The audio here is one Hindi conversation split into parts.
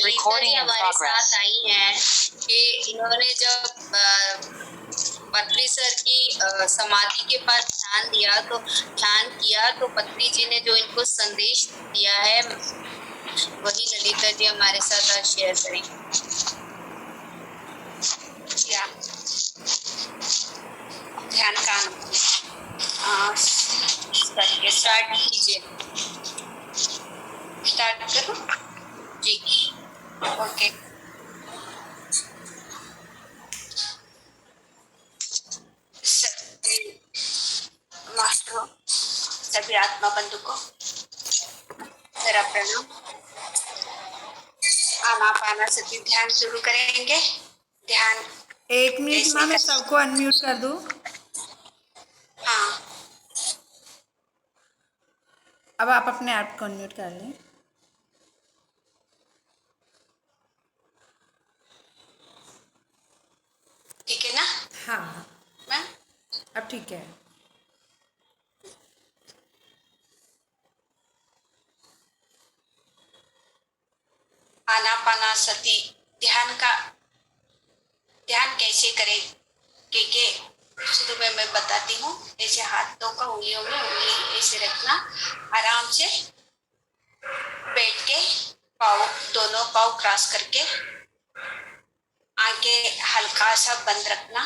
Recording in progress. साथ आई हैं कि इन्होंने जब पत्री सर की समाधि के पास ध्यान किया तो पत्री जी ने जो इनको संदेश दिया है वही ललिता जी हमारे साथ आज शेयर करेंगे। क्या ध्यान का स्टार्ट कीजिए। स्टार्ट करो जी। ओके। मास्टरों, सभी आत्मा बंधु को मेरा प्रणाम। आनापानसति ध्यान शुरू करेंगे। ध्यान 1 मिनट माँ, मैं सबको अनम्यूट कर दूँ। हाँ, अब आप अपने ऐप को अनम्यूट कर लें। ठीक है ना? हाँ मैम, अब ठीक है। आनापानसति ध्यान कैसे करें क्योंकि शुरू में मैं बताती हूँ। ऐसे हाथों का उंगलियों में उंगली ऐसे रखना, आराम से बैठ के दोनों पाँव क्रॉस करके आंखें हल्का सा बंद रखना।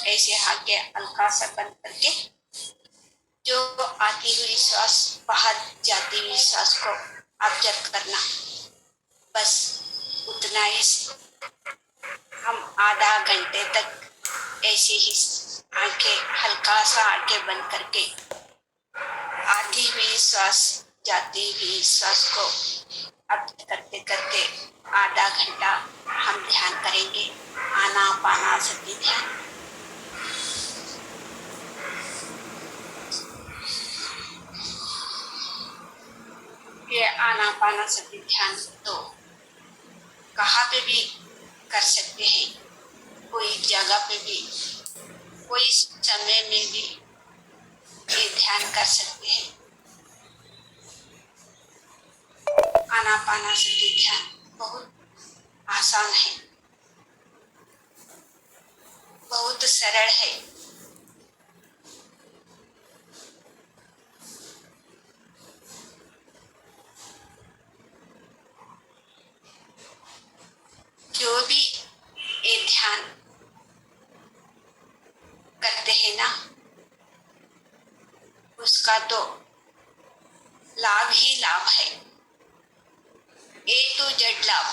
ऐसे आंखें हल्का सा बंद करके जो आती हुई श्वास बाहर जाती हुई श्वास को ऑब्जर्व करना। बस उतना ही हम आधा घंटे तक ऐसे ही आंखें हल्का सा आंखें बंद करके आती हुई श्वास जाती हुई श्वास को ऑब्जर्व करते करते आधा घंटा हम ध्यान करेंगे। आनापानसति ध्यान। ये आनापानसति ध्यान तो कहाँ पे भी कर सकते हैं, कोई जगह पे भी, कोई समय में भी ये ध्यान कर सकते हैं। आनापानसति ध्यान बहुत आसान है, बहुत सरल है। जो भी ये ध्यान करते हैं ना, उसका तो लाभ ही लाभ है, A to Z लाभ।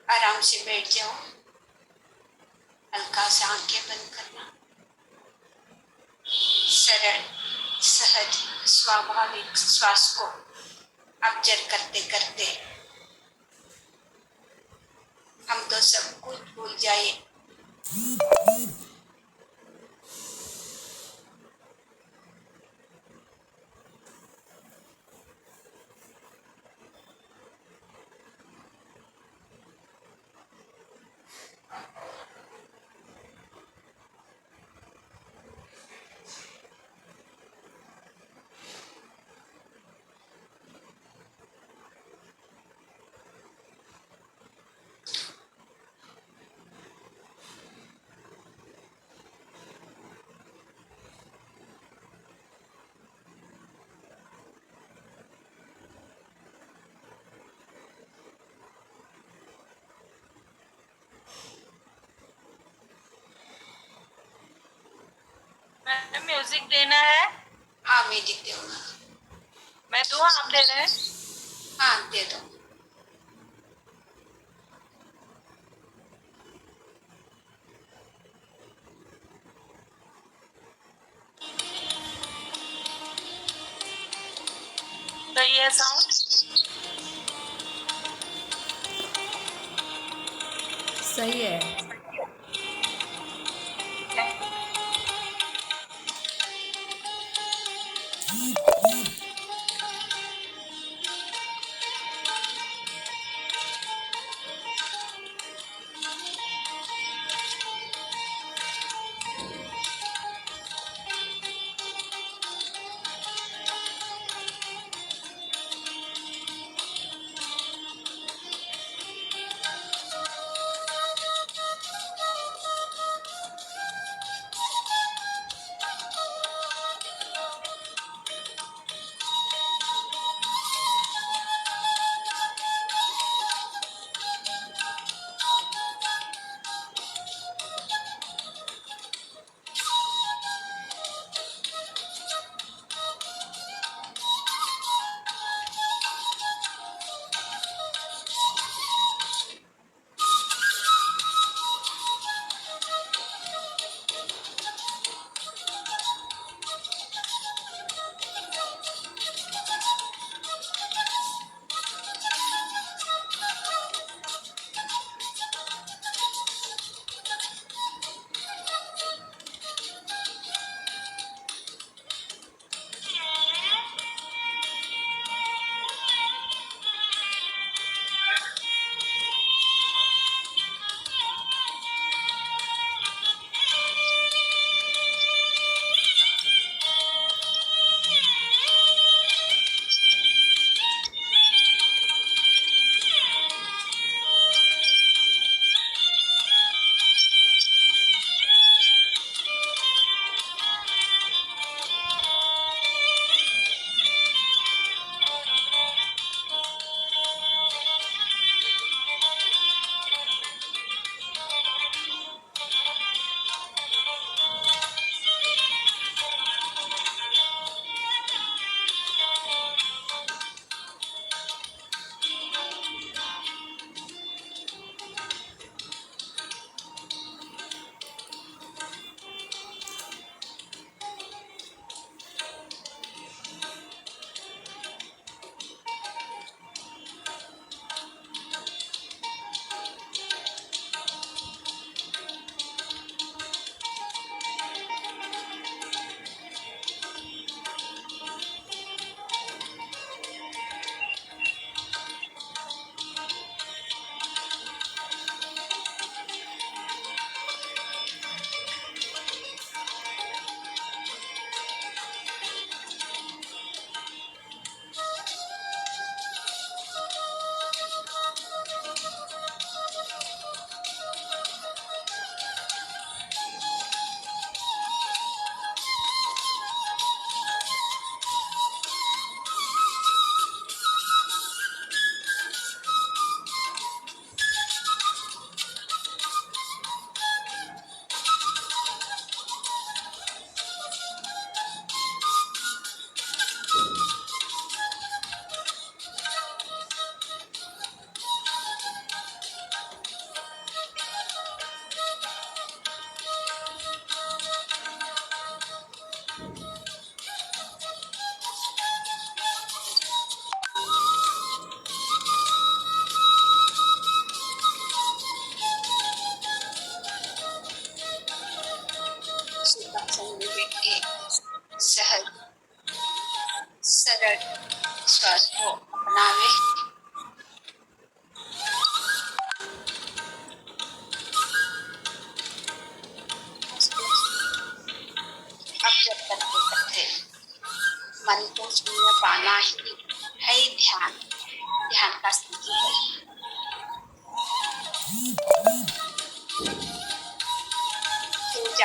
आराम से बैठ जाओ, हल्का सा आंखें बंद करना। सरल सहज स्वाभाविक श्वास को ऑब्जर्व करते करते हम तो सब कुछ भूल जाए। म्यूजिक देना है। हाँ, म्यूजिक दो। मैं दूँ, आप दे रहे हैं? हाँ, दे दो। तो ये साउंड सही है।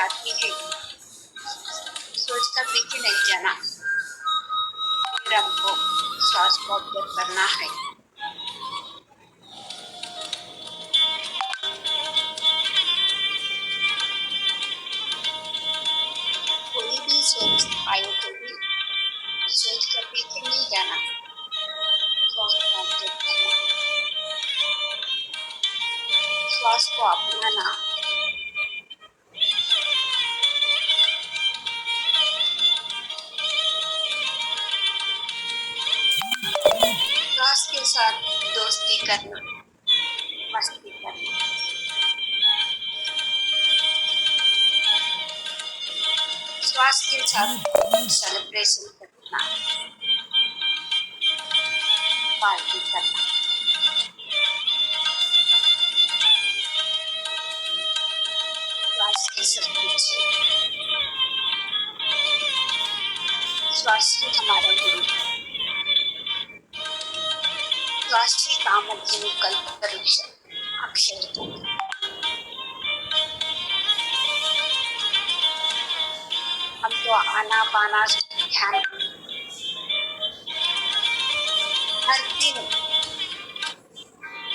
आती है सोचकर पीछे नहीं जाना, फिर हमको श्वास को ऑब्जर्व करना है। कोई भी सोच आए तो भी सोचकर पीछे नहीं जाना, श्वास को ऑब्जर्व करना, श्वास को अपनाना। श्वास के साथ दोस्ती करना, मस्ती करना, श्वास के साथ सेलिब्रेशन करना, पार्टी करना। श्वास ही सब कुछ है, श्वास ही हमारा गुरु, श्वास ही कामधेनु कल्पवृक्ष अक्षय तुल्य। हम तो आनापाना ध्यान हर दिन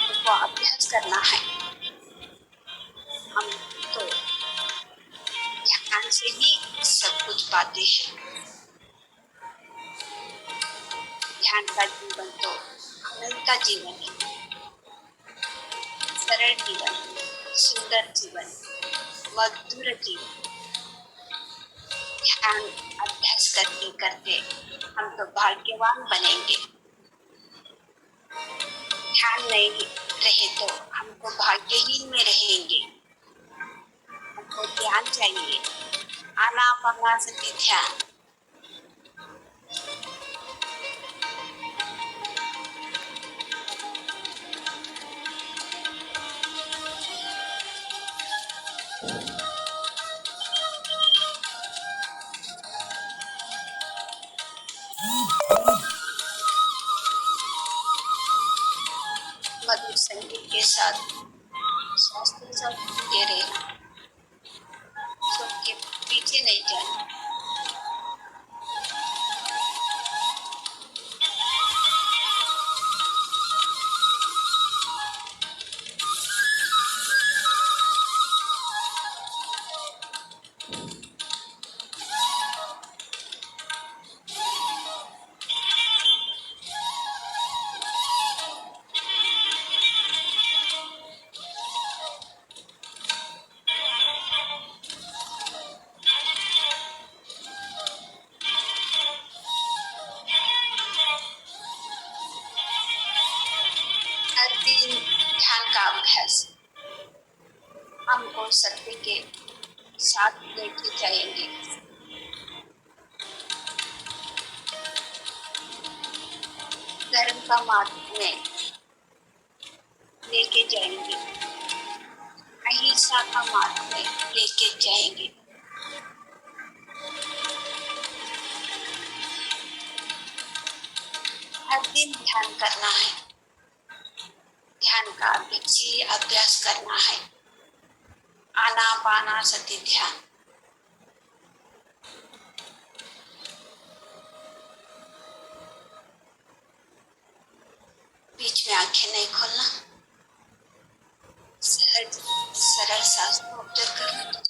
उनको अभ्यास करना है। हम तो ध्यान से ही सब कुछ पाते हैं। ध्यान का जीवन तो आनंद का जीवन है, सरल जीवन, सुंदर जीवन, मधुर जीवन। ध्यान अभ्यास करते करते हम तो भाग्यवान बनेंगे। ध्यान नहीं रहे तो हमको भाग्यहीन में रहेंगे। हमको ध्यान चाहिए, आनापानसति ध्यान। मधुर संगीत के साथ श्वास के साथ जुड़े रहना, सोच के पीछे नहीं जाना। हर दिन ध्यान का अभ्यास हमको सत्य के साथ लेके जाएंगे। धर्म का मार्ग में लेके जाएंगे, अहिंसा का मार्ग में लेके जाएंगे। हर दिन ध्यान करना है, ध्यान का अभ्यास करना है, आनापानसति ध्यान। बीच में आंखें नहीं खोलना, सहज सरल सांस को ऑब्जर्व करना।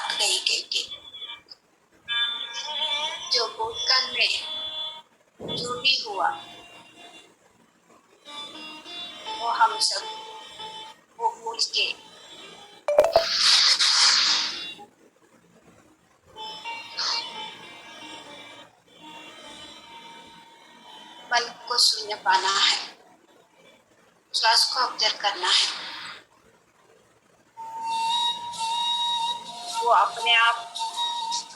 थक गई क्योंकि जो भूतकाल में जो भी हुआ वो हम सब वो भूल के मन को शून्य पाना है, श्वास को ऑब्जर्व करना है। वो अपने आप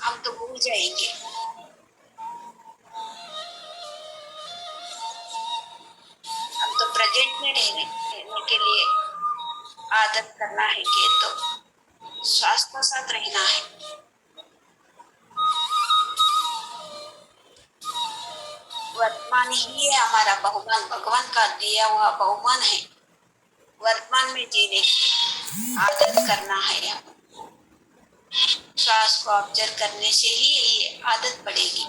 हम तो भूल जाएंगे। हम तो प्रेजेंट में रहने के लिए आदत करना है कि तो श्वास के साथ रहना है। वर्तमान ही है हमारा बहुमान, भगवान का दिया हुआ बहुमान है। वर्तमान में जीने की आदत करना है। हम श्वास को ऑब्जर्व करने से ही ये आदत पड़ेगी।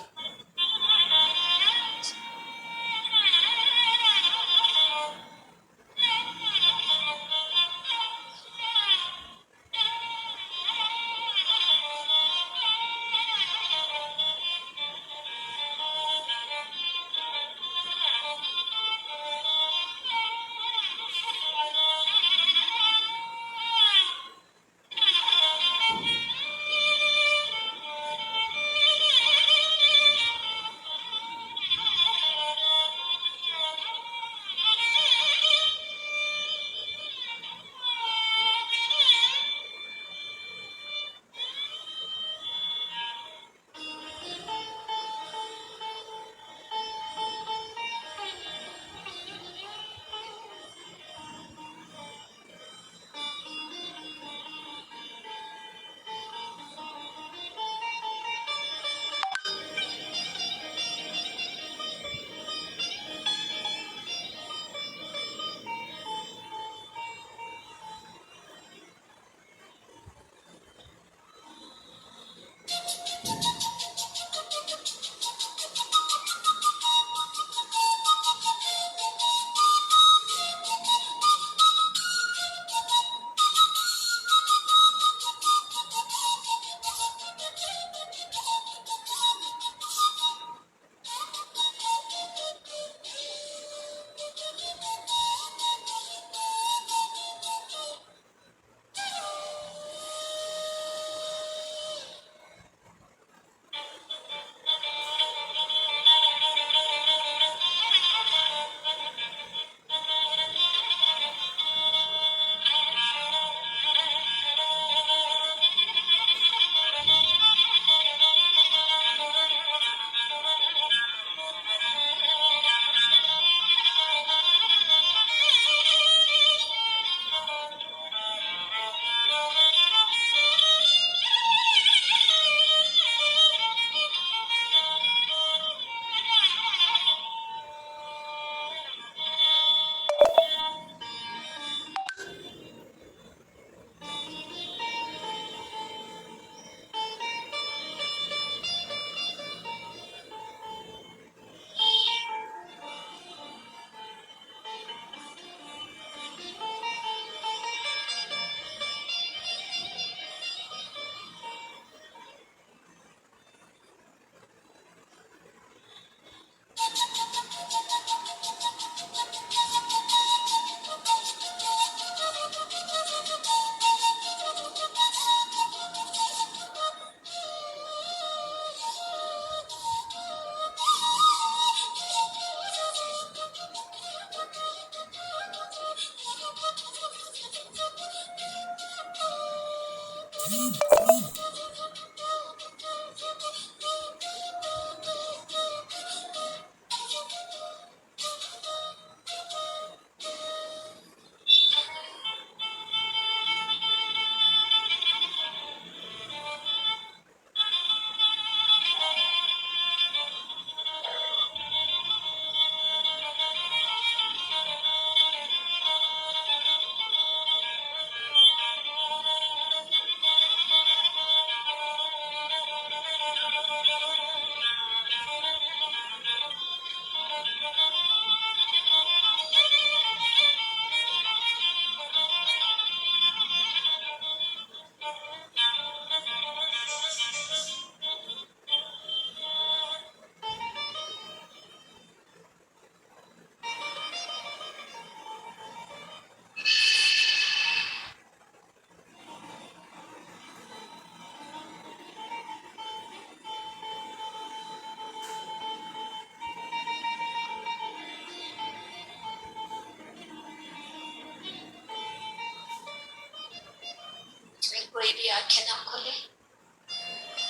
कोई भी आंखें ना खोले,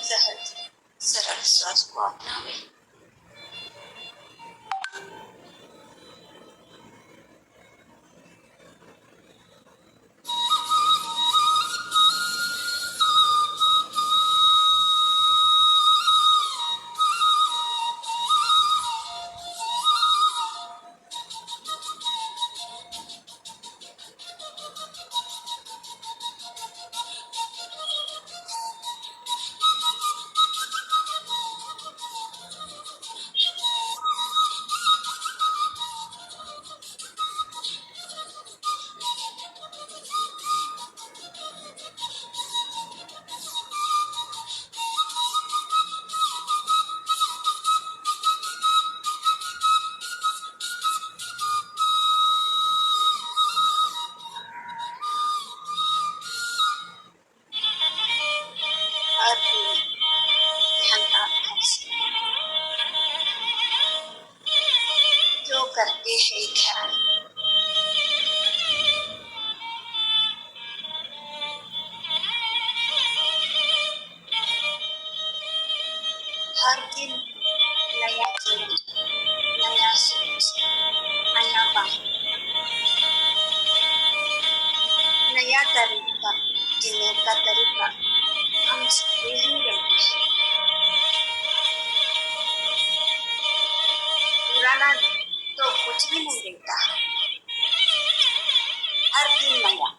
सहज सरल श्वास को अपनावे। हर दिन ध्यान का अभ्यास, जो करते हैं ध्यान, हर दिन नया जीवन, नया सोच, नया बात, नया तरीका, जीने का तरीका हम सीखते ही रहते हैं। पुराना तो कुछ भी नहीं रहता, हर दिन नया।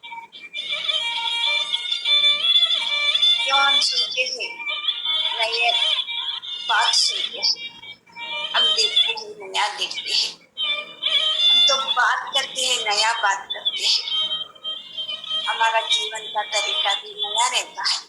जो हम सुनते हैं नए बात सुनते हैं, हम देखते हैं नया देखते हैं, हम तो बात करते हैं नया बात करते हैं। हमारा जीवन का तरीका भी नया रहता है।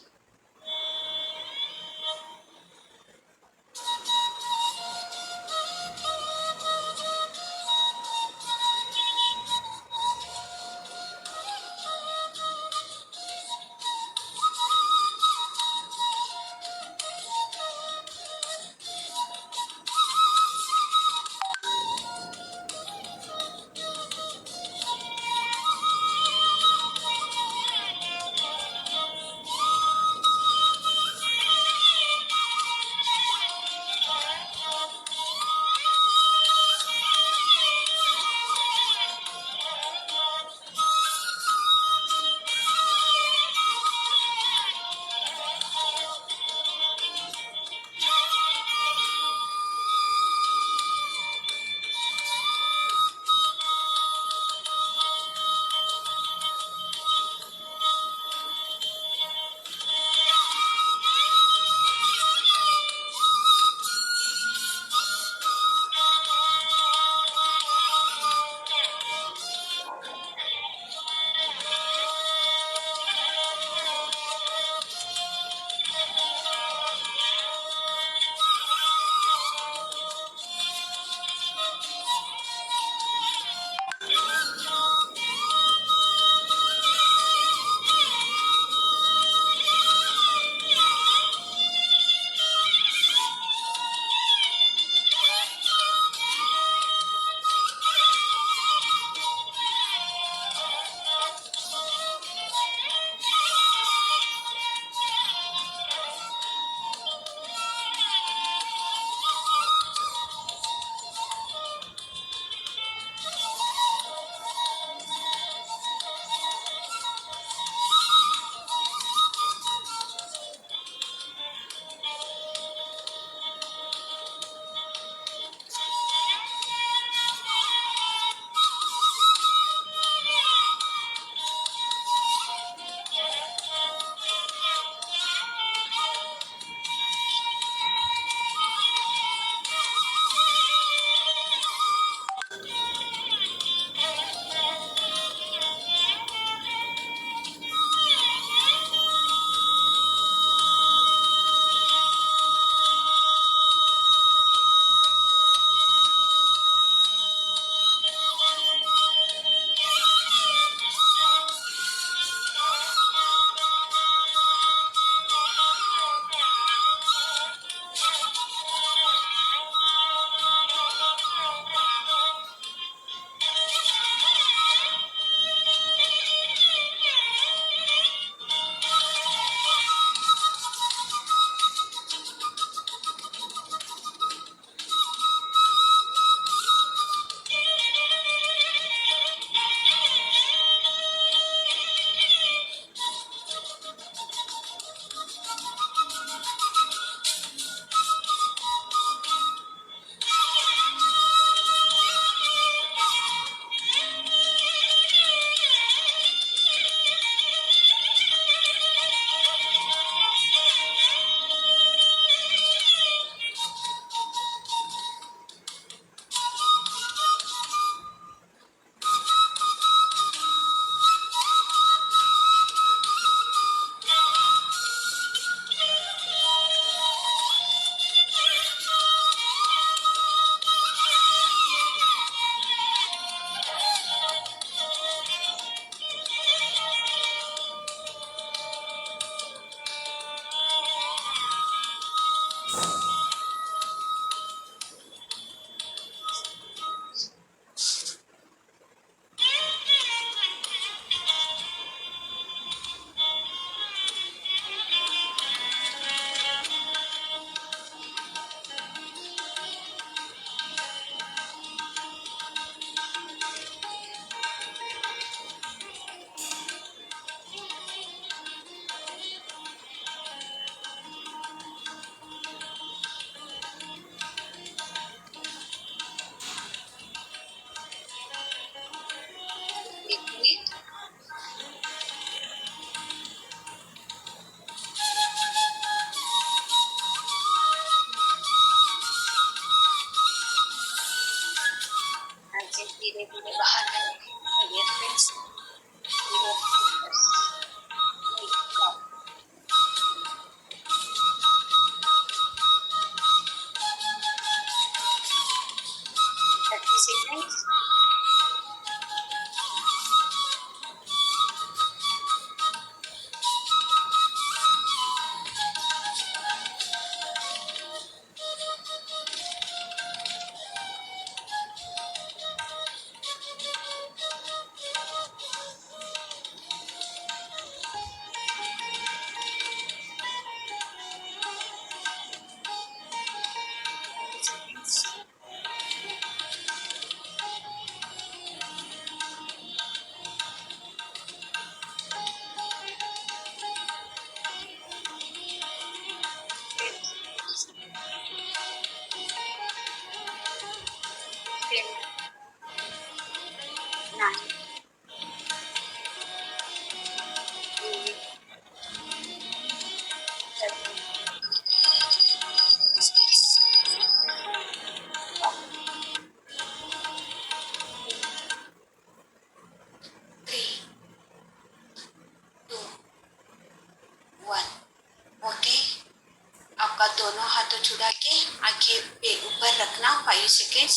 छुड़ा के आंखें पे ऊपर रखना 5 सेकेंड्स।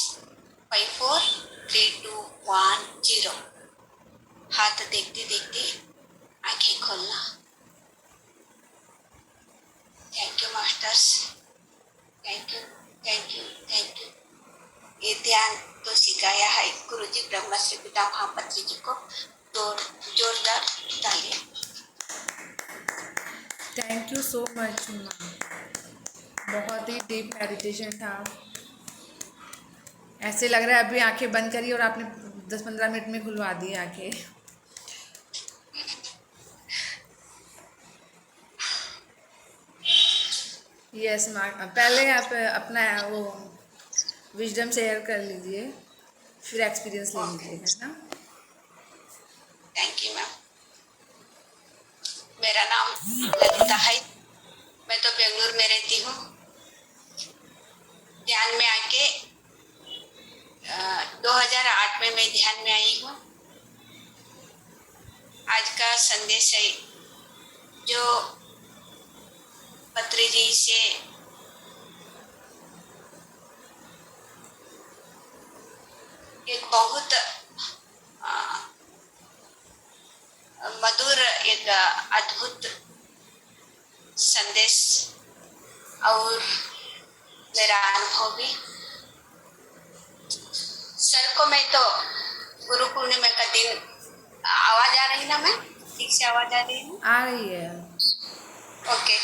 5 4 3 2 1 0। हाथ देखते देखते आंखें खोलना। Thank you masters, thank you thank you thank you. ये ध्यान तो सिखाया है गुरुजी ब्रह्मश्री पिता महापत्री जी को। तो जोरदार तालियां। थैंक यू सो मच माँ, बहुत ही डीप मेडिटेशन था। ऐसे लग रहा है अभी आंखें बंद करी और आपने 10-15 मिनट में खुलवा दी आंखें। यस माँ, पहले आप अपना वो विजडम शेयर कर लीजिए, फिर एक्सपीरियंस ले लीजिए, है ना। Thank you ma'am. मेरा नाम ललिता है। मैं तो बेंगलुरु में रहती हूँ। ध्यान में आके 2008 में मैं ध्यान में आई हूँ। आज का संदेश है जो पत्री जी से एक बहुत मधुर, एक अद्भुत संदेश और मेरा अनुभव भी। सर को मैं तो गुरु पूर्णिमा का दिन, आवाज आ रही ना मैम? ठीक से आवाज आ रही है? आ रही है। ओके।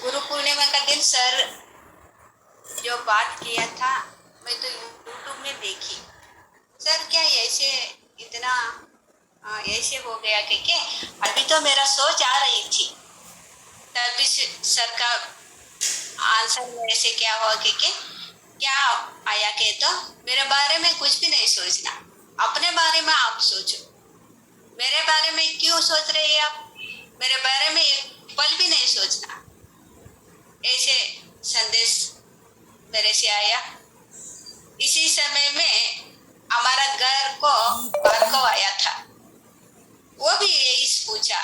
गुरु पूर्णिमा का दिन सर जो बात किया था, मैं तो यूट्यूब में देखी। सर क्या ऐसे इतना ऐसे हो गया कि अभी तो मेरा सोच आ रही थी, तभी सर का आंसर मेरे से क्या हुआ कि क्या आया कि तो मेरे बारे में कुछ भी नहीं सोचना, अपने बारे में आप सोचो। मेरे बारे में क्यों सोच रहे हैं आप? मेरे बारे में एक पल भी नहीं सोचना। ऐसे संदेश मेरे से आया। इसी समय में हमारा घर को भार्गव आया था। वो भी यही पूछा,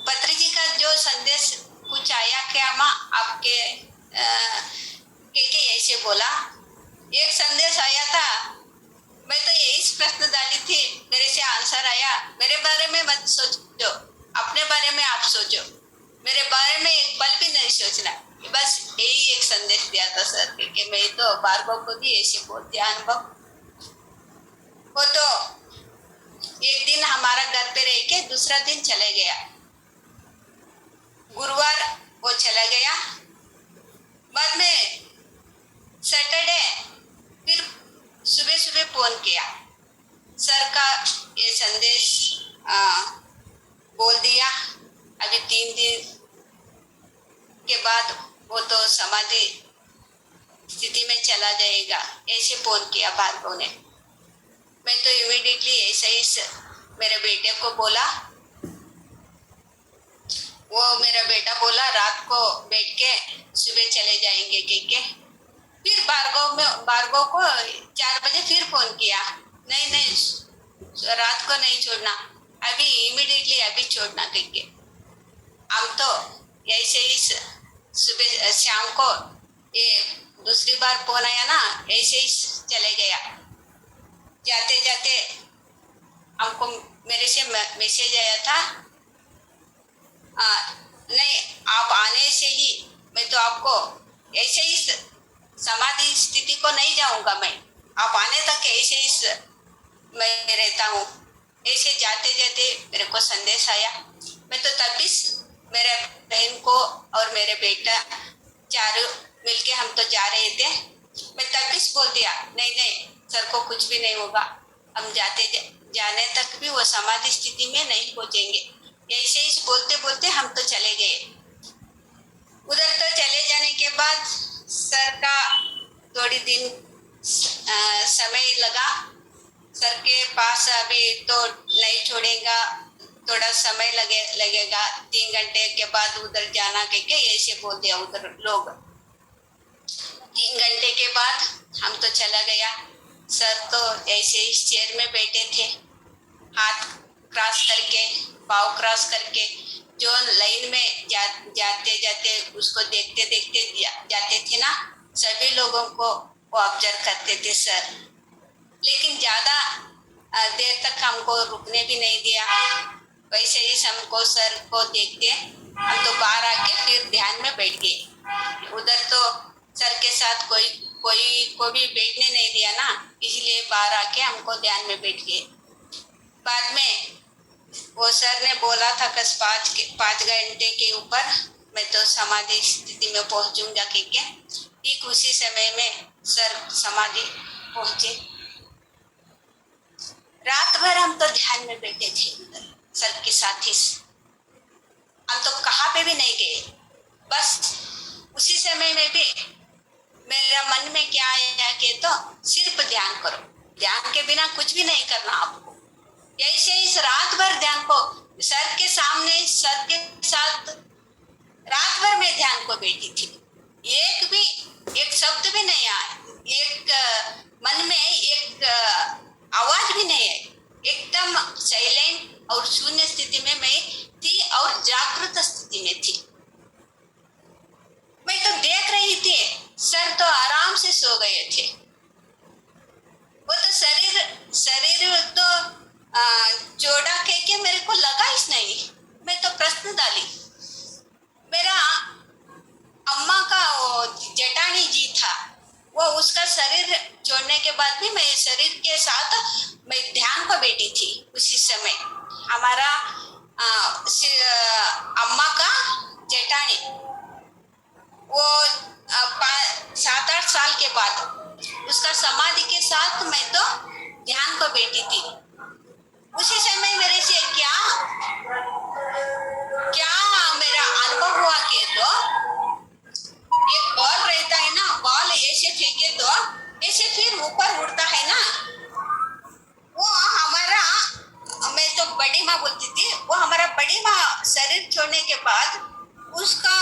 पत्री जी का जो संदेश कुछ आया क्या माँ आपके? के ऐसे बोला, एक संदेश आया था, मैं तो यही प्रश्न डाली थी, मेरे से आंसर आया। मेरे बारे में मत सोचो, अपने बारे में आप सोचो, मेरे बारे में एक पल भी नहीं सोचना। बस यही एक संदेश दिया था सर कि मैं तो भार्गव को भी ऐसे बोलती अनुभव। वो तो एक दिन हमारा घर पे रह के दूसरा दिन चले गया। गुरुवार वो चला गया, बाद में सैटरडे फिर सुबह सुबह फोन किया, सर का ये संदेश बोल दिया, अभी 3 दिन के बाद वो तो समाधि स्थिति में चला जाएगा, ऐसे फोन किया भार्गव ने। मैं तो इमीडिएटली ऐसे ही मेरे बेटे को बोला। वो मेरा बेटा बोला रात को बैठ के सुबह चले जाएंगे के। फिर भार्गव को 4 बजे फिर फोन किया, नहीं रात को नहीं छोड़ना, अभी इमीडिएटली अभी छोड़ना के। हम तो ऐसे ही सुबह शाम को ये दूसरी बार फोन आया ना, ऐसे ही चले गया। जाते जाते हमको मेरे से मैसेज आया था, नहीं आप आने से ही मैं तो आपको ऐसे ही समाधि स्थिति को नहीं जाऊंगा, मैं आप आने तक ऐसे ही मैं रहता हूँ। ऐसे जाते जाते मेरे को संदेश आया। मैं तो तब भी मेरे बहन को और मेरे बेटा चारों मिलके हम तो जा रहे थे। मैं तब भी बोल दिया, नहीं सर को कुछ भी नहीं होगा, हम जाने तक भी वो समाधि स्थिति में नहीं पहुंचेंगे। ऐसे ही बोलते बोलते हम तो चले गए। उधर तो चले जाने के बाद सर का थोड़ी दिन समय लगा। सर के पास अभी तो नहीं छोड़ेगा, थोड़ा समय लगेगा, 3 घंटे के बाद उधर जाना के ऐसे बोल दिया उधर लोग। 3 घंटे के बाद हम तो चला गया। सर तो ऐसे ही चेयर में बैठे थे, हाथ क्रॉस करके, पाँव क्रॉस करके, जो लाइन में जाते जाते उसको देखते देखते जाते थे ना, सभी लोगों को वो ऑब्जर्व करते थे सर। लेकिन ज्यादा देर तक हमको रुकने भी नहीं दिया। वैसे ही हमको सर को देख के हम तो बाहर आके फिर ध्यान में बैठ गए। उधर तो सर के साथ कोई कोई को भी बैठने नहीं दिया ना, इसलिए बाहर आके हमको ध्यान में बैठ गए। बाद में वो सर ने बोला था कि 5 घंटे के ऊपर मैं तो समाधि स्थिति में पहुंचूंगा ठीक है। ठीक उसी समय में सर समाधि पहुंचे। रात भर हम तो ध्यान में बैठे थे उधर सर के साथ ही। हम तो कहाँ पे भी नहीं गए। बस उसी समय में भी मेरा मन में क्या आया कि तो सिर्फ ध्यान करो, ध्यान के बिना कुछ भी नहीं करना आपको। ऐसे इस रात भर ध्यान को सर के सामने सर के साथ रात भर में ध्यान को बैठी थी। एक शब्द भी नहीं आया, एक मन में एक आवाज भी नहीं आई। एकदम साइलेंट और शून्य स्थिति में मैं थी और जागृत स्थिति में थी। मैं तो देख रही थी सर तो आराम से सो गए थे। वो तो शरीर तो जोड़ा के मेरे को लगा ही नहीं। मैं तो प्रश्न डाली। मेरा अम्मा का वो जटानी जी था, वो उसका शरीर छोड़ने के बाद भी मैं शरीर के साथ मैं ध्यान को बैठी थी। उसी समय हमारा अम्मा का जटानी वो 7-8 साल के बाद उसका समाधि के साथ मैं तो ध्यान को बैठी थी। उसी समय मेरे से क्या मेरा अनुभव हुआ कि तो एक बॉल रहता है ना, बॉल ऐसे फेंके तो ऐसे फिर ऊपर उड़ता है ना। वो हमारा, मैं तो बड़ी माँ बोलती थी, वो हमारा बड़ी माँ शरीर छोड़ने के बाद उसका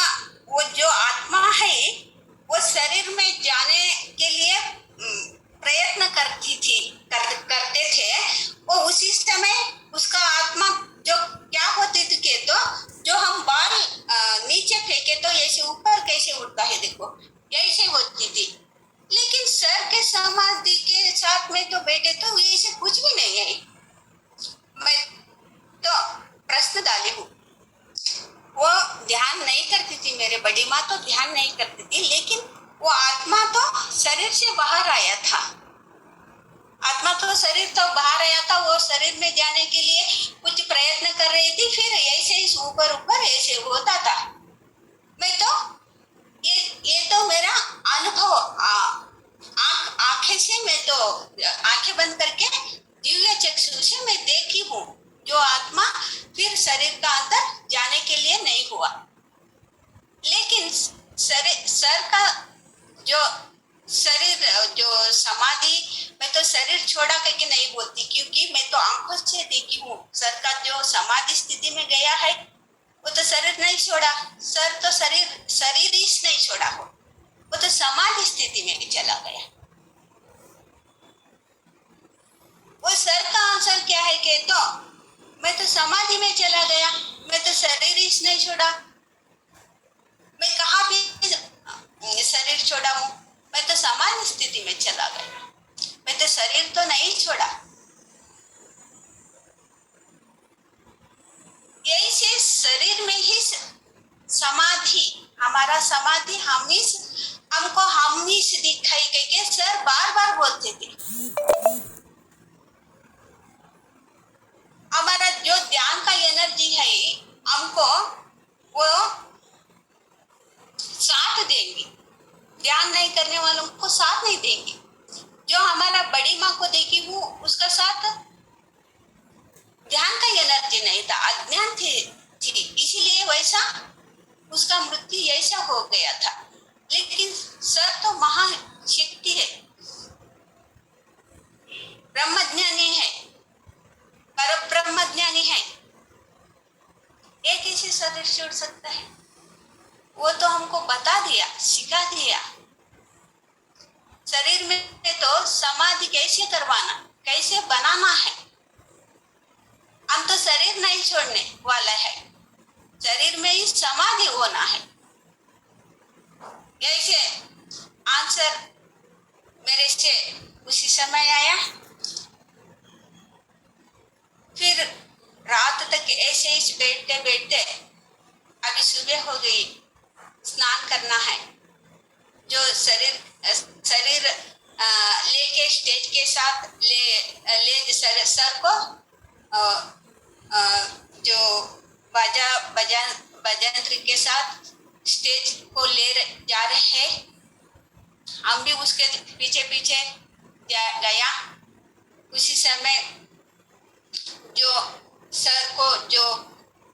वो जो आत्मा है वो शरीर में जाने के लिए प्रयत्न करते थे। वो उसी समय उसका आत्मा जो क्या होती थी कि तो जो हम बाल नीचे फेंके तो ऐसे ऊपर कैसे उड़ता है, देखो ऐसे होती थी। लेकिन सर के समाधि के साथ में तो बैठे तो ऐसे कुछ भी नहीं है। मैं तो प्रश्न डाली हूँ। वो ध्यान नहीं करती थी, मेरे बड़ी माँ तो ध्यान नहीं करती थी, लेकिन वो आत्मा तो शरीर से बाहर आया था। आत्मा तो शरीर तो बाहर आया था, वो शरीर में जाने के लिए कुछ प्रयत्न कर रही थी, फिर ऐसे ऊपर ऊपर ऐसे होता था। मैं तो ये तो मेरा अनुभव आंखें से, मैं तो आंखें बंद करके दिव्य चक्षु से मैं देखी हूँ। जो आत्मा फिर शरीर का अंदर जाने के लिए नहीं हुआ। लेकिन सर का जो शरीर जो समाधि, मैं तो शरीर छोड़ा करके नहीं बोलती, क्योंकि मैं तो आंखों से देखी हूँ। सर का जो समाधि स्थिति में गया है वो तो शरीर नहीं छोड़ा। सर तो शरीर ही नहीं छोड़ा हो, वो तो समाधि स्थिति में चला गया। वो सर का आंसर क्या है कि तो मैं तो समाधि में चला गया, मैं तो शरीर ही नहीं छोड़ा। मैं कहाँ भी शरीर छोड़ा हूँ, मैं तो सामान्य स्थिति में चला गया। मैं तो शरीर तो नहीं छोड़ा। यही से शरीर में ही समाधि, हमारा समाधि हमको दिखाई गई के सर बार बार बोलते थे। हमारा जो ध्यान का एनर्जी है हमको वो साथ देंगे, ध्यान नहीं करने वालों को साथ नहीं देंगे। जो हमारा बड़ी माँ को देखी हूँ उसका साथ ध्यान का एनर्जी नहीं था, अज्ञान थी, इसीलिए वैसा उसका मृत्यु ऐसा हो गया था। लेकिन सर तो महाशक्ति है, ब्रह्मज्ञानी है, पर ब्रह्मज्ञानी है। एक ऐसे शरीर छोड़ सकता है? वो तो हमको बता दिया, सिखा दिया। शरीर में तो समाधि कैसे करवाना, कैसे बनाना है। हम तो शरीर नहीं छोड़ने वाला है, शरीर में ही समाधि होना है। ऐसे आंसर मेरे से उसी समय आया। फिर रात तक ऐसे ही बैठते बैठते अभी सुबह हो गई, स्नान करना है। जो शरीर लेके स्टेज के साथ ले सर को जो बजंत्र के साथ स्टेज को जा रहे हैं। हम भी उसके पीछे पीछे गया। उसी समय जो सर को जो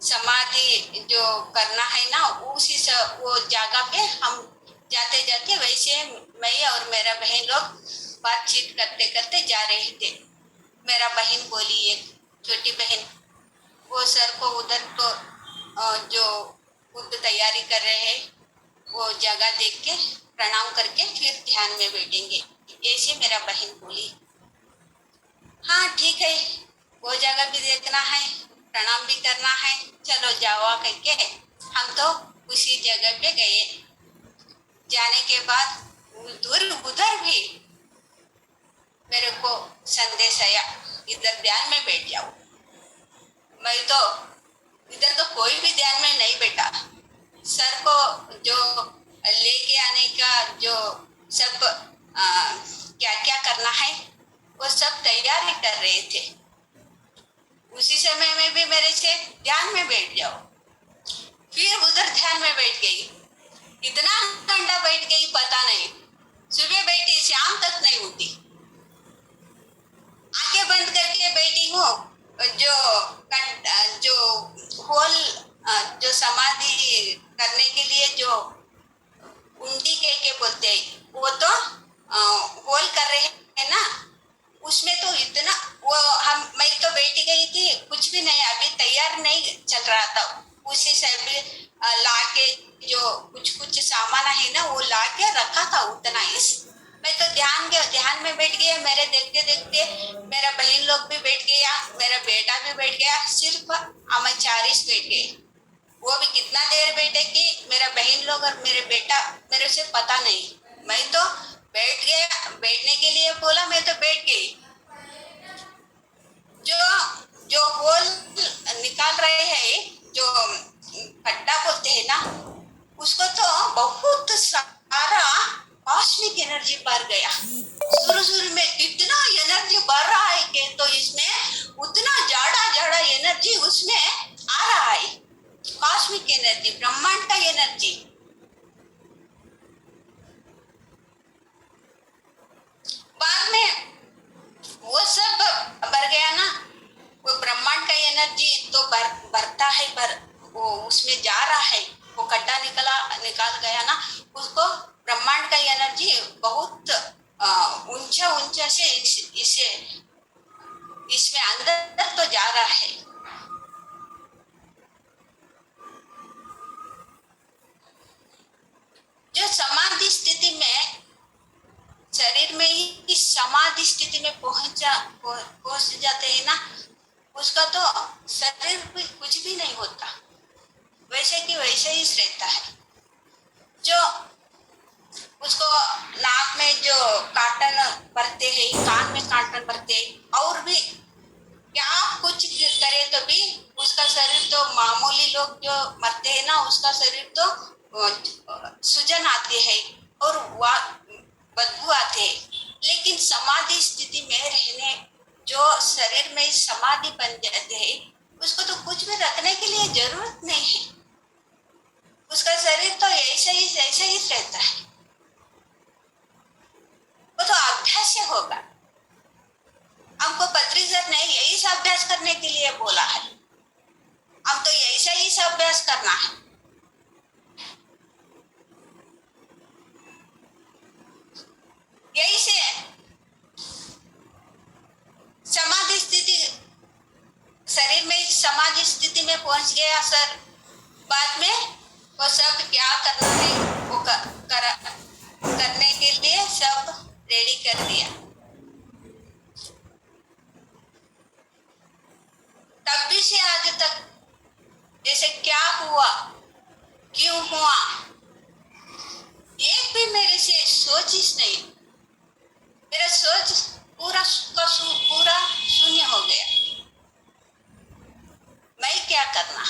समाधि जो करना है ना, वो जगह पे हम जाते जाते वैसे मैं और मेरा बहन लोग बातचीत करते करते जा रहे थे। मेरा बहन बोली, एक छोटी बहन, वो सर को उधर तो जो खुद तैयारी कर रहे हैं वो जगह देख के प्रणाम करके फिर ध्यान में बैठेंगे, ऐसे मेरा बहन बोली। हाँ ठीक है, वो जगह भी देखना है, प्रणाम भी करना है, चलो जाओ करके हम तो उसी जगह पे गए। जाने के बाद उधर भी मेरे को संदेश आया, इधर ध्यान में बैठ जाओ। मैं तो इधर तो कोई भी ध्यान में नहीं बैठा। सर को जो लेके आने का जो सब क्या क्या करना है वो सब तैयारी कर रहे थे। उसी समय में भी मेरे से ध्यान में बैठ जाओ। फिर उधर ध्यान में बैठ गई। इतना घंटा बैठ गई पता नहीं, सुबह बैठी शाम तक नहीं उठी। आंखें बंद करके बैठी हूँ। जो होल जो समाधि करने के लिए जो उंडी के बोलते हैं, वो तो होल कर रहे हैं ना, उसमें तो इतना मैं तो बैठी गई थी, कुछ भी नहीं, अभी तैयार नहीं चल रहा था। उसी से भी लाके जो कुछ सामान है ना वो लाके रखा था उतना इस। मैं तो ध्यान में बैठ गया। मेरे देखते देखते मेरा बहन लोग भी बैठ गया, मेरा बेटा भी बैठ गया। सिर्फ हम 4 बैठ गए। वो भी कितना देर बैठे कि मेरा बहन लोग और मेरे बेटा मेरे से पता नहीं। मैं तो बैठ गया, बैठने के लिए बोला, मैं तो बैठ गई। जो होल निकाल रहे हैं, जो खड्डा बोलते हैं ना, उसको तो बहुत सारा कॉस्मिक एनर्जी भर गया। शुरू में कितना एनर्जी भर रहा है कि तो इसमें उतना जाड़ा एनर्जी उसमें आ रहा है। कॉस्मिक एनर्जी, ब्रह्मांड का एनर्जी। बाद में वो सब भर गया ना, वो ब्रह्मांड का एनर्जी तो भरता है, वो उसमें जा रहा है। वो गड्ढा निकाल गया ना, उसको ब्रह्मांड का एनर्जी बहुत ऊंचा से इसमें अंदर तो जा रहा है। जो समाधि स्थिति में, शरीर में ही समाधि स्थिति में पहुंच जाते हैं ना, उसका तो शरीर कुछ भी नहीं होता, वैसे कि वैसे ही रहता है। जो उसको नाक में जो काटन भरते हैं, कान में काटन भरते हैं, और भी क्या कुछ करे तो भी उसका शरीर तो, मामूली लोग जो मरते हैं ना, उसका शरीर तो सूजन आती है और बदबू आते हैं। लेकिन समाधि स्थिति में रहने जो शरीर में समाधि बन जाते हैं, उसको तो कुछ भी रखने के लिए जरूरत नहीं है। उसका शरीर तो ऐसे ही रहता है। वो तो अभ्यास से होगा। हमको पत्री सर ने यही सब अभ्यास करने के लिए बोला है। हम तो ऐसा ही सब अभ्यास करना है। यही से समाधि स्थिति, शरीर में समाधि स्थिति में पहुंच गया सर। बाद में वो सब क्या करना है वो करने के लिए सब रेडी कर दिया। तब भी से आज तक जैसे क्या हुआ, क्यों हुआ, एक भी मेरे से सोचिस नहीं। मेरा सोच पूरा पूरा शून्य हो गया। मैं क्या करना,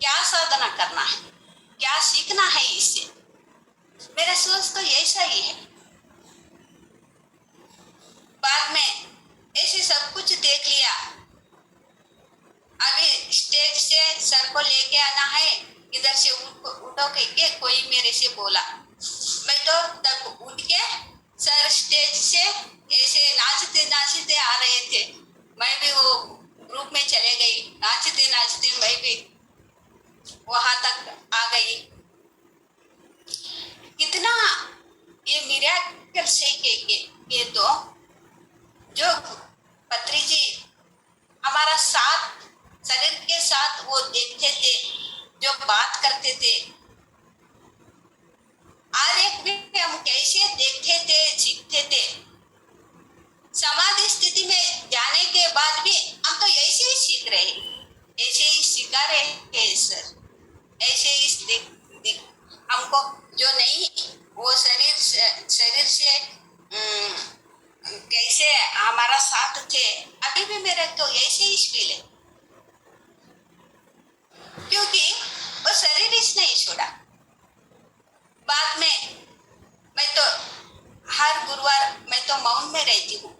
क्या साधना करना है, क्या सीखना है इससे। मेरा सोच तो ऐसा ही है। बाद में ऐसे सब कुछ देख लिया। अभी स्टेज से सर को लेके आना है, इधर से उठो के कोई मेरे से बोला। मैं तो तब उठ के सर स्टेज से ऐसे नाचते नाचते आ रहे थे। मैं भी वो ग्रुप में चले गई, नाचते नाचते मैं भी वहां तक आ गई। कितना ये मिराकल से के तो जो पत्री जी हमारा साथ, शरीर के साथ वो देखते थे, जो बात करते थे। और एक भी हम कैसे देखते थे, सीखते थे। समाधि स्थिति में जाने के बाद भी हम तो ऐसे ही सीख रहे हैं, ऐसे ही सिखा रहे हैं सर, ऐसे ही हमको जो नहीं वो शरीर से कैसे हमारा साथ थे, अभी भी मेरे तो ऐसे ही फील है। क्योंकि वो शरीर इसने ही छोड़ा। बाद में मैं तो हर गुरुवार मैं तो मौन में रहती हूँ।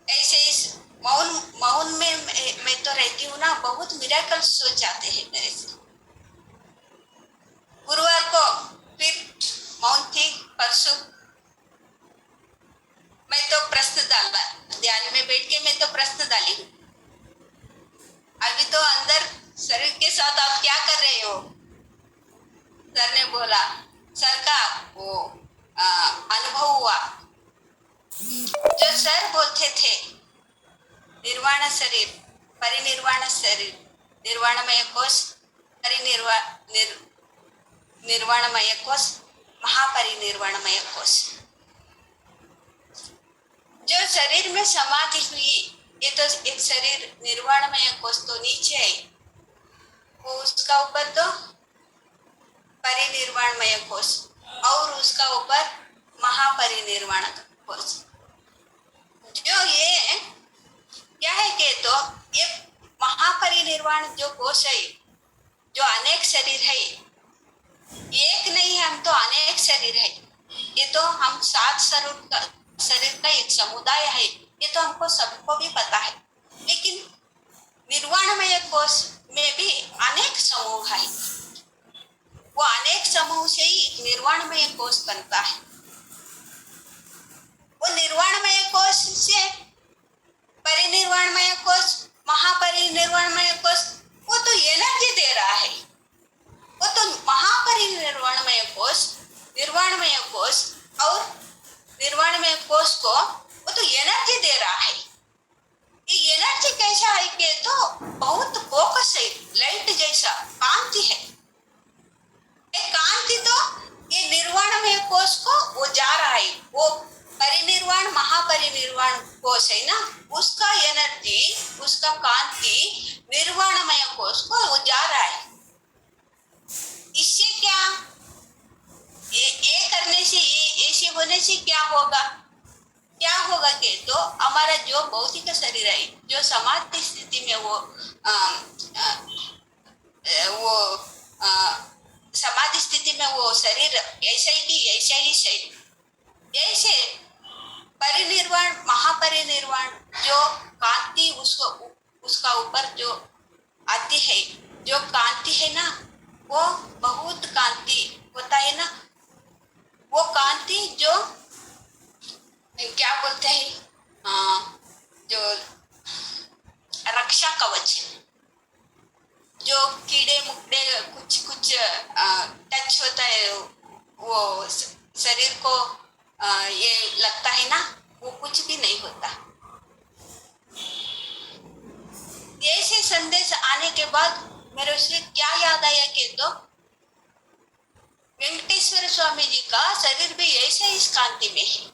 ऐसे इस मौन में मैं तो रहती हूँ ना, बहुत मिराकल सोच जाते हैं मेरे से। गुरुवार को फिर मौन थी, परसों मैं तो प्रश्न डाला, ध्यान में बैठ के मैं तो प्रश्न डाली हूँ। अभी तो अंदर शरीर के साथ आप क्या कर रहे हो? सर ने बोला, सर का वो अनुभव हुआ जो सर बोलते थे, निर्वाण शरीर, परिनिर्वाण शरीर, निर्वाणमय कोश, निर्वाणमय कोश, महापरिनिर्वाणमय कोश। जो शरीर में समाधि हुई, ये तो एक शरीर निर्वाणमय कोश तो नीचे है, वो उसका ऊपर तो परिनिर्वाणमय कोश और उसका ऊपर महापरिनिर्वाण कोश। जो ये क्या है कि तो ये महापरिनिर्वाण जो कोश है, जो अनेक शरीर है, एक नहीं है, हम तो अनेक शरीर है। ये तो हम 7 शरीर का एक समुदाय है, ये तो हमको सबको भी पता है। लेकिन निर्वाणमय कोश में भी अनेक समूह है, वो अनेक समूह से ही निर्वाणमय कोश बनता है। वो निर्वाणमय कोश से परिनिर्वाणमय कोश, महापरिनिर्वाणमय कोश, वो तो एनर्जी दे रहा है। वो तो महापरिनिर्वाणमय कोश, निर्वाणमय कोश और निर्वाणमय कोश को वो तो एनर्जी दे रहा है। ये एनर्जी कैसा है कि तो बहुत फोकस है, लाइट जैसा कांति है। ये कांति तो ये निर्वाणमय कोश को वो जा रहा है, वो परिनिर्वाण महापरिनिर्वाण कोश है ना, उसका एनर्जी, उसका कांति निर्वाणमय कोश को वो जा रहा है। इससे क्या, ये करने से, ये ऐसे होने से क्या होगा? क्या होगा कि तो हमारा जो भौतिक शरीर है, जो समाधि स्थिति में वो समाधि स्थिति में वो शरीर ऐसा ही की ऐसा ही शरीर, ऐसे परिनिर्वाण महापरिनिर्वाण जो कांति उसका ऊपर जो आती है, जो कांति है ना, वो बहुत कांति होता है ना, वो कांति जो क्या बोलते हैं, जो रक्षा कवच, जो कीड़े मुकड़े कुछ टच होता है, वो शरीर को ये लगता है ना, वो कुछ भी नहीं होता। ऐसे संदेश आने के बाद मेरे से क्या याद आया कि तो वेंकटेश्वर स्वामी जी का शरीर भी ऐसे इस कांति में है।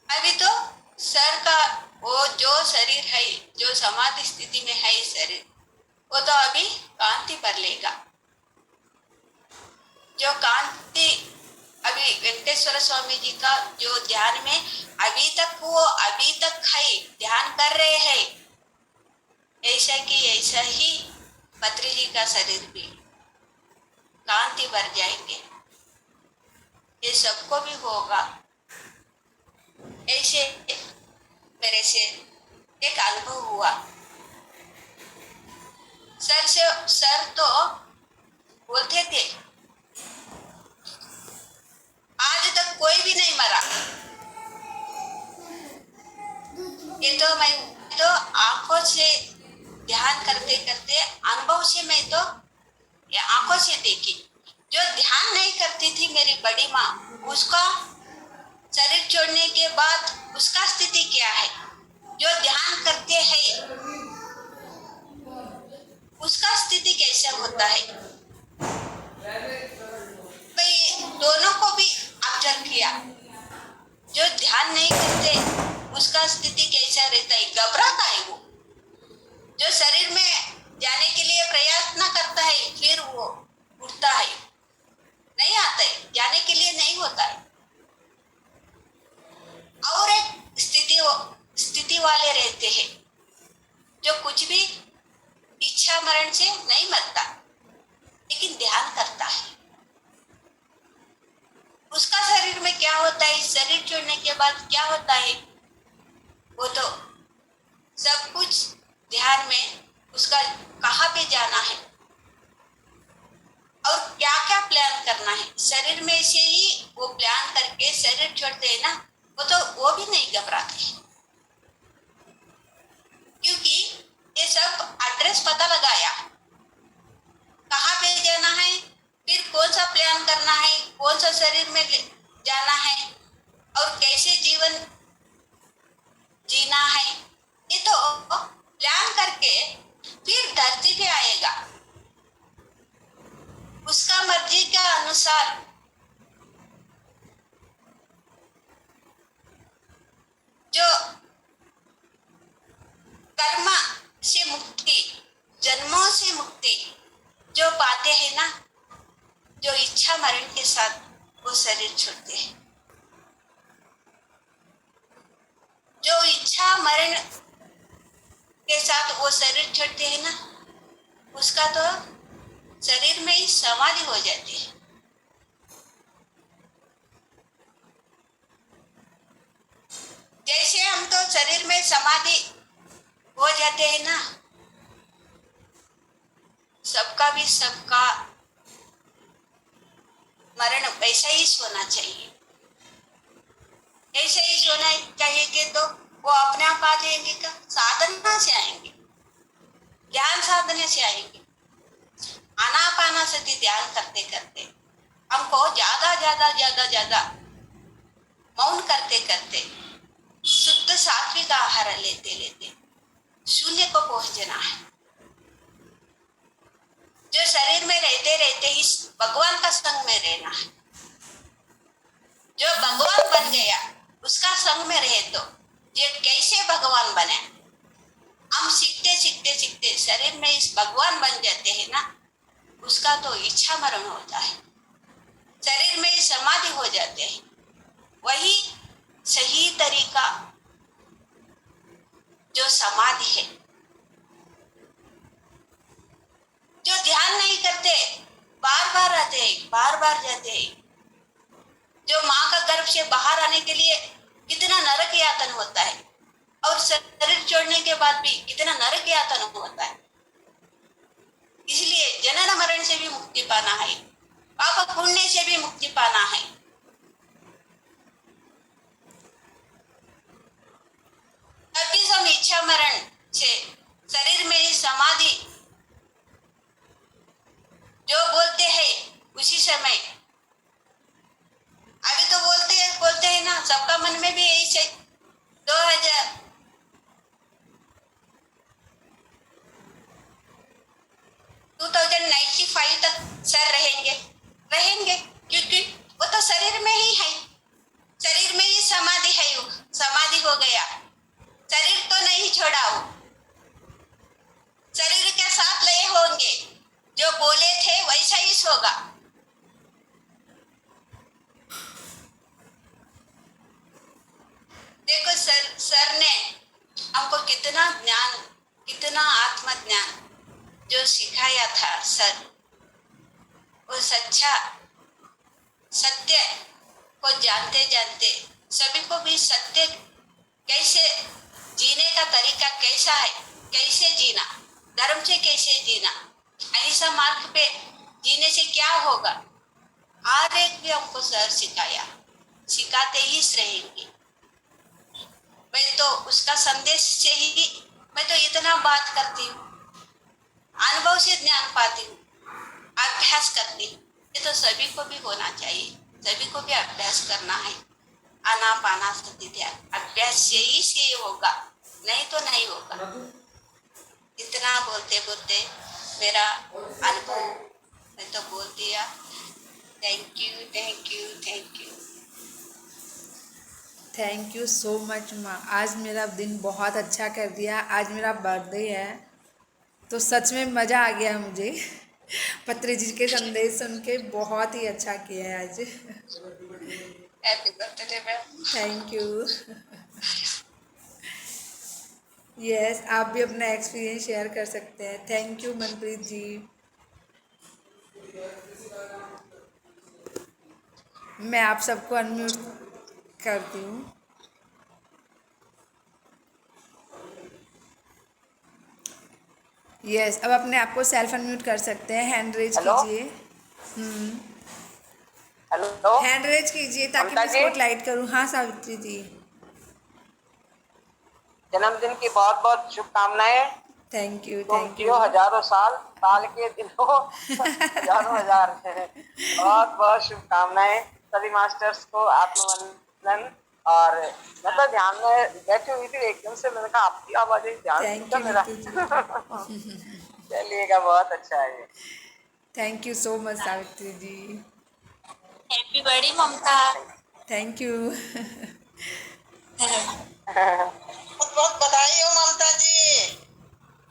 अभी तो सर का वो जो शरीर शरीर है, जो समाधि स्थिति में है शरीर, वो तो अभी कांति पर लेगा। जो कांति अभी वेंकटेश्वर स्वामी जी का जो ध्यान में अभी तक है, ध्यान कर रहे हैं, ऐसा कि ऐसा ही पत्री जी का शरीर भी कांति भर जाएंगे। ये सबको भी होगा। ऐसे मेरे से एक अनुभव हुआ। सर तो बोलते थे आज तक कोई भी नहीं मरा। ये तो मैं तो आंखों से ध्यान करते करते अनुभव से मैं तो ये आंखों से देखी। जो ध्यान नहीं करती थी मेरी बड़ी माँ, उसका शरीर छोड़ने के बाद उसका स्थिति क्या है? जो ध्यान करते हैं उसका स्थिति कैसा होता है? भाई दोनों को भी ऑब्जर्व किया। जो ध्यान नहीं करते उसका स्थिति कैसा रहता है? घबराता है वो। जो शरीर में जाने के लिए प्रयास ना करता है, फिर वो उठता है, नहीं आता है, जाने के लिए नहीं होता है। और एक स्थिति वाले रहते हैं जो कुछ भी इच्छा मरण से नहीं मरता, लेकिन ध्यान करता है। उसका शरीर में क्या होता है, शरीर छोड़ने के बाद क्या होता है, वो तो सब कुछ ध्यान में उसका कहाँ पे जाना है और क्या क्या प्लान करना है, शरीर में से ही वो प्लान करके शरीर छोड़ते हैं ना, वो भी नहीं घबराते, क्योंकि ये सब एड्रेस पता लगाया, कहाँ पे जाना है, फिर कौन सा प्लान करना है, कौन सा शरीर में जाना है और कैसे जीवन जीना है। ये तो प्लान करके फिर धरती पे आएगा, उसका मर्जी का अनुसार जो कर्म से मुक्ति, जन्मों से मुक्ति जो पाते हैं ना, जो इच्छा मरण के साथ वो शरीर छोड़ते हैं। जो इच्छा मरण के साथ वो शरीर छोड़ते हैं ना, उसका तो शरीर में ही समाधि हो जाती है। जैसे हम तो शरीर में समाधि हो जाते हैं ना, सबका भी सबका मरण वैसा ही सोना चाहिए। ऐसे ही सोना चाहिए कि तो वो अपने आप आ जाएंगे। का साधना से आएंगे, ज्ञान साधने से आएंगे। आनापानसति ध्यान करते करते हमको ज्यादा मौन करते करते शुद्ध सात्विक आहार लेते लेते शून्य को पहुंचना है। जो शरीर में रहते रहते ही भगवान का संग में रहना है। जो भगवान बन गया उसका संग में रहे तो ये कैसे भगवान बने? हम सीखते सीखते सीखते शरीर में इस भगवान बन जाते हैं ना, उसका तो इच्छा मरण होता है, शरीर में समाधि हो जाते हैं। वही सही तरीका जो समाधि है। जो ध्यान नहीं करते, बार बार आते हैं, बार बार जाते हैं। जो माँ का गर्भ से बाहर आने के लिए कितना नरक यातन होता है और शरीर छोड़ने के बाद भी कितना नरक यातन होता है। इसलिए जनन मरण से भी मुक्ति पाना है, पाप पुण्य से भी मुक्ति पाना है। तभी हम इच्छा मरण से शरीर में ही समाधि जो बोलते हैं उसी समय। अभी तो बोलते हैं ना, सबका मन में भी यही है 2095 तक सर रहेंगे क्योंकि वो तो शरीर में ही है, शरीर में ही समाधि है। समाधि हो गया, शरीर तो नहीं छोड़ा वो, सिखाया था सर, वो सच्चा सत्य को जानते जानते सभी को भी सत्य कैसे जीने का तरीका कैसा है, कैसे जीना, धर्म से कैसे जीना, अहिंसा मार्ग पे जीने से क्या होगा, हर एक भी हमको सर सिखाया, सिखाते ही रहेंगे। मैं तो उसका संदेश से ही मैं तो इतना बात करती हूँ, अनुभव से ज्ञान पाती हूँ, अभ्यास करती हूँ। ये तो सभी को भी होना चाहिए, सभी को भी अभ्यास करना है। आनापाना सती ध्यान अभ्यास से ही होगा, नहीं तो नहीं होगा। इतना बोलते बोलते मेरा अनुभव मैं तो बोल दिया। Thank you thank you thank you. Thank you so much माँ, आज मेरा दिन बहुत अच्छा कर दिया। आज मेरा बर्थडे है तो सच में मज़ा आ गया मुझे। पत्री जी के संदेश सुन के बहुत ही अच्छा किया है आज। Happy birthday ma'am. Thank you. Yes, आप भी अपना एक्सपीरियंस शेयर कर सकते हैं। थैंक यू मनप्रीत जी। मैं आप सबको अनम्यूट करती हूँ। यस, अब अपने आप को सेल्फ अनम्यूट कर सकते हैं। हैंड रेज हेलो कीजिए। हेलो हैंड रेज कीजिए ताकि ममता मैं जी, स्पॉट लाइट करूँ। हाँ सावित्री जी। जन्मदिन की बहुत बहुत शुभकामनाएं। थैंक यू तुम थैंक जियो यू। हजारों साल, साल के दिनों हजारों हजार हैं। बहुत बहुत शुभकामनाएं सभी मास्टर्स को। आत्मवंदन। और मैं तो ध्यान में बैठी हुई थी, एकदम से मैंने कहा आपकी आवाज है, ध्यान थैंक टूटा यू मेरा। नीतू जी। चलिएगा, बहुत अच्छा है ये। Thank you so much Savitri ji. Happy birthday Mamta. Thank you. बहुत बहुत बधाई हो ममता जी,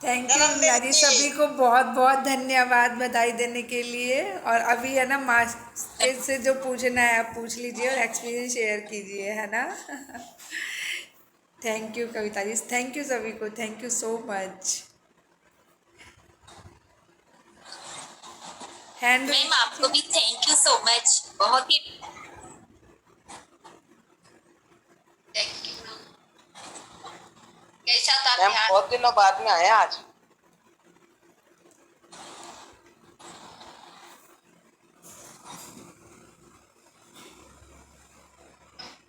थैंक यू मीना जन्मदिन जी, की। सभी को बहुत बहुत धन्यवाद बधाई देने के लिए। और अभी है ना मास्टर से जो पूछना है आप पूछ लीजिए और एक्सपीरियंस शेयर कीजिए, है ना। Thank you Kavita ji, thank you सभी को, thank you so much. And ma'am आपको भी थैंक यू सो मच, बहुत ही थैंक यू मैम। कैसा था मैम ध्यान? बहुत दिनों बाद में आए आज।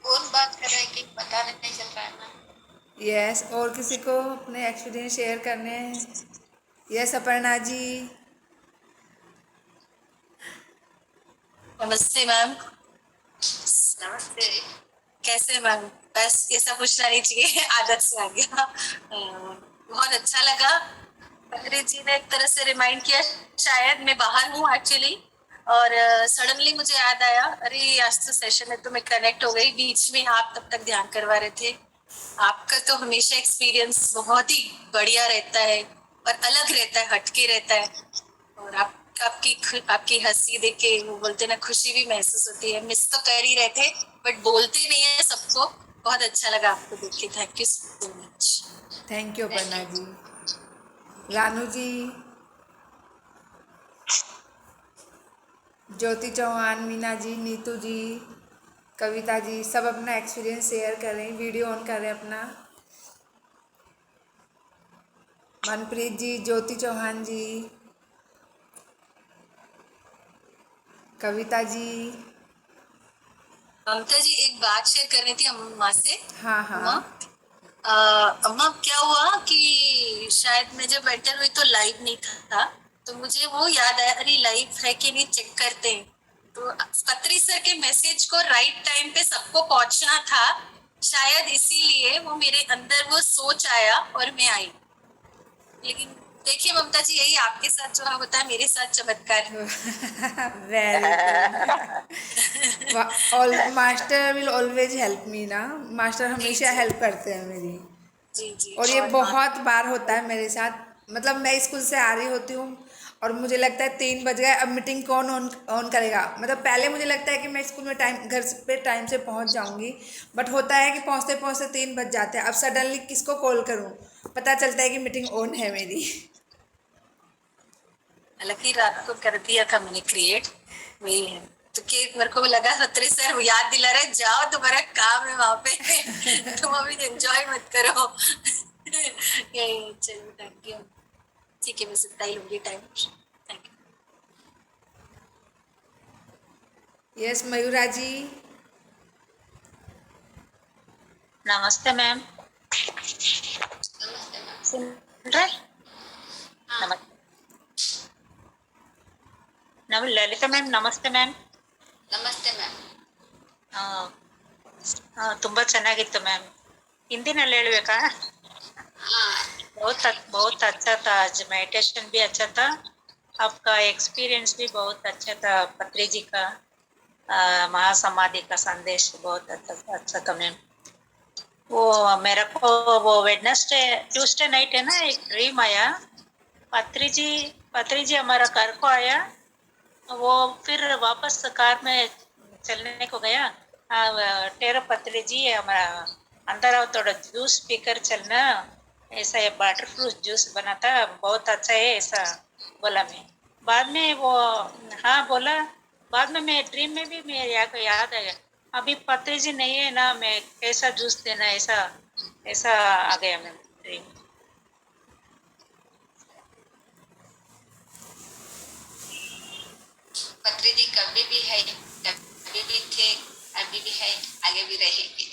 कौन बात कर रहा है कि पता नहीं चल रहा है मैम। यस, और किसी को अपने एक्सपीरियंस शेयर करने हैं? यस अपर्णा जी। नमस्ते मैम। नमस्ते। कैसे मैम? बस ये सब पूछना नहीं चाहिए, आदत से आ गया। बहुत अच्छा लगा। पत्री जी ने एक तरह से रिमाइंड किया, शायद मैं बाहर हूँ एक्चुअली, और सडनली मुझे याद आया, अरे आज तो सेशन है, तो मैं कनेक्ट हो गई। बीच में आप तब तक ध्यान करवा रहे थे। आपका तो हमेशा एक्सपीरियंस बहुत ही बढ़िया रहता है और अलग रहता है, हटके रहता है। और आपकी हंसी देख के वो बोलते ना, खुशी भी महसूस होती है। मिस तो कर ही रहे थे बट बोलते नहीं है सबको। बहुत अच्छा लगा आपको देख के, thank you so much. Thank you thank Aparna you. जी। रानू जी, ज्योति चौहान, मीना जी, नीतू जी, कविता जी, सब अपना एक्सपीरियंस शेयर करें। वीडियो ऑन करें अपना। मनप्रीत जी, ज्योति चौहान जी, कविता जी। ममता जी एक बात शेयर करनी थी अम्मा से। हाँ अम्मा, हाँ। अम्मा क्या हुआ कि शायद मैं जब एंटर हुई तो लाइव नहीं था, तो मुझे वो याद आया, अरे लाइव है कि नहीं चेक करते हैं। तो पत्री सर के मैसेज को राइट टाइम पे सबको पहुंचना था, शायद इसीलिए वो मेरे अंदर वो सोच आया और मैं आई। लेकिन देखिए ममता जी, यही आपके साथ जो होता है मेरे साथ चमत्कार। Very good. Master will always help me ना। मास्टर जी हमेशा जी हेल्प करते हैं मेरी। जी जी। और ये बहुत बार होता है मेरे साथ। मतलब मैं स्कूल से आ रही होती हूँ और मुझे लगता है 3 बज गए, अब मीटिंग कौन ऑन करेगा। मतलब पहले मुझे लगता है कि मैं स्कूल में घर पे टाइम से पहुँच जाऊँगी, बट होता है कि पहुँचते पहुँचते 3 बज जाते हैं। अब सडनली किसको कॉल करूँ, पता चलता है कि मीटिंग ऑन है मेरी। हालांकि रात को कर दिया था मैंने क्रिएट, वही है। तो केक मेरे को लगा खतरे सर याद दिला रहे, जाओ तुम्हारा काम है वहां पे तुम अभी एंजॉय मत करो यही, चलिए थैंक यू। ठीक है, बस इतना ही लूंगी time. Thank you. Yes Mayura ji. नमस्ते मैम। नमस्ते मैम। सुन रहे? हाँ, ललिता मैम ನಮಸ್ತೆ ಮ್ಯಾಮ್. नमस्ते मैम। ತುಂಬಾ ಚೆನ್ನಾಗಿತ್ತು मैम. हिंदीನಲ್ಲಿ ಹೇಳ್ಬೇಕಾ? हाँ, बहुत अच्छा था, आज मेडिटेशन भी अच्छा था, आपका एक्सपीरियंस भी बहुत अच्छा था, पत्री जी का महासमाधि का संदेश बहुत अच्छा था मैम। वो मेरे को वो वेडनेसडे ट्यूसडे नाइट है ना, एक ड्रीम आया, पत्री जी हमारा घर को आया, वो फिर वापस कार में चलने को गया। टेरा पत्री जी हमारा अंदर आओ, थोड़ा जूस पीकर चलना, ऐसा ये बटर फ्रूट जूस बना था, बहुत अच्छा है ऐसा बोला मैं। बाद में वो हाँ बोला, बाद में मैं ड्रीम में भी मेरे को याद आया, अभी पत्री जी नहीं है ना, मैं कैसा जूस देना, ऐसा ऐसा आ गया मैं ड्रीम। पत्री जी कभी भी है, कभी भी थे, अभी भी है, आगे भी रहेंगे।